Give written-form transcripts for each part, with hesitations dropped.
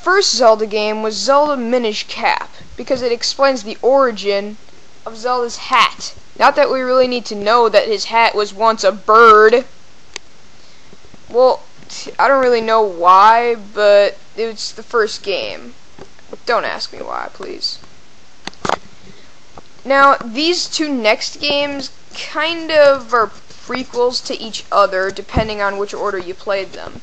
first Zelda game was Zelda Minish Cap, because it explains the origin of Zelda's hat. Not that we really need to know that his hat was once a bird. Well, I don't really know why, but it's the first game. Don't ask me why, please. Now, these two next games kind of are prequels to each other, depending on which order you played them.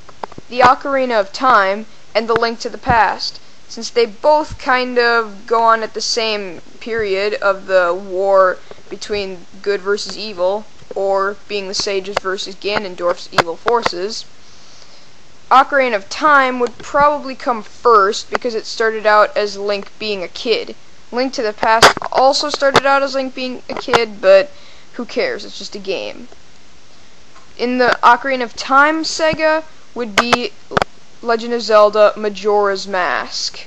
The Ocarina of Time and The Link to the Past, since they both kind of go on at the same period of the war between good versus evil, or being the sages versus Ganondorf's evil forces. Ocarina of Time would probably come first because it started out as Link being a kid. Link to the Past also started out as Link being a kid, but who cares? It's just a game. In the Ocarina of Time saga would be Legend of Zelda Majora's Mask.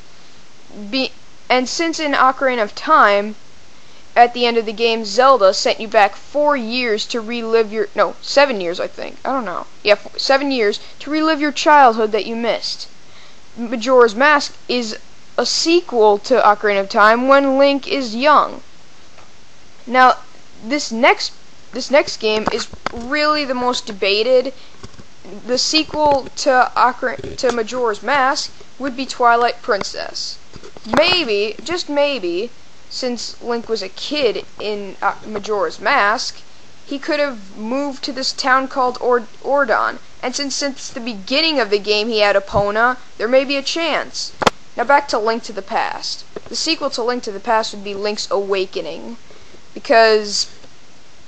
And since in Ocarina of Time, at the end of the game, Zelda sent you back 4 years to relive your... No, 7 years, I think. I don't know. Yeah, 7 years to relive your childhood that you missed. Majora's Mask is a sequel to Ocarina of Time when Link is young. Now, this next game is really the most debated. The sequel to Majora's Mask would be Twilight Princess. Maybe, just maybe, since Link was a kid in Majora's Mask, he could have moved to this town called Ordon. And since the beginning of the game he had Epona, there may be a chance. Now back to Link to the Past. The sequel to Link to the Past would be Link's Awakening. Because,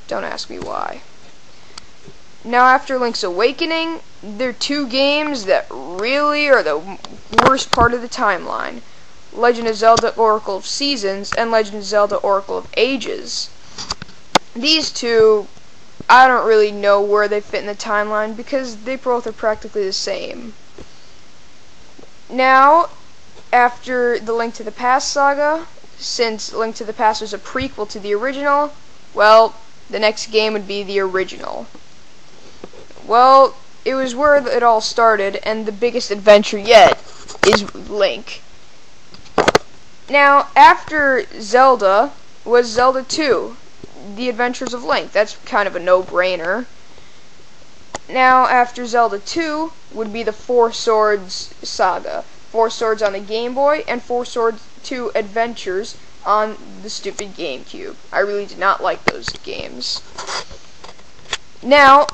don't ask me why. Now after Link's Awakening, there are two games that really are the worst part of the timeline. Legend of Zelda Oracle of Seasons and Legend of Zelda Oracle of Ages. These two, I don't really know where they fit in the timeline because they both are practically the same. Now, after the Link to the Past saga, since Link to the Past was a prequel to the original, well, the next game would be the original. Well, it was where it all started, and the biggest adventure yet is Link. Now, after Zelda was Zelda 2, The Adventures of Link. That's kind of a no-brainer. Now, after Zelda 2 would be the Four Swords saga. Four Swords on the Game Boy, and Four Swords 2 Adventures on the stupid GameCube. I really did not like those games. Now,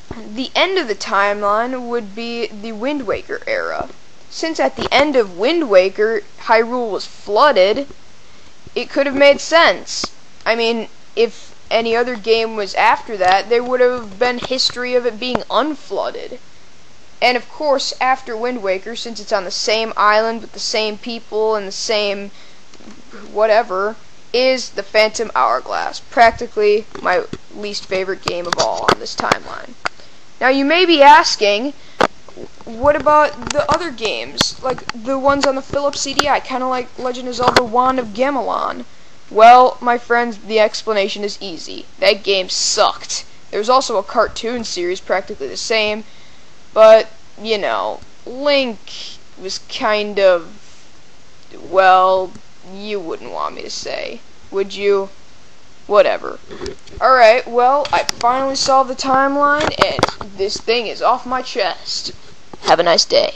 the end of the timeline would be the Wind Waker era. Since at the end of Wind Waker, Hyrule was flooded, it could have made sense. I mean, if any other game was after that, there would have been history of it being unflooded. And of course, after Wind Waker, since it's on the same island with the same people and the same whatever, is the Phantom Hourglass. Practically my least favorite game of all on this timeline. Now you may be asking, what about the other games, like the ones on the Philips CDI, kind of like Legend of Zelda Wand of Gamelon? Well, my friends, the explanation is easy. That game sucked. There was also a cartoon series practically the same, but, you know, Link was kind of, well, you wouldn't want me to say, would you? Whatever. Alright, well, I finally solved the timeline, and this thing is off my chest. Have a nice day.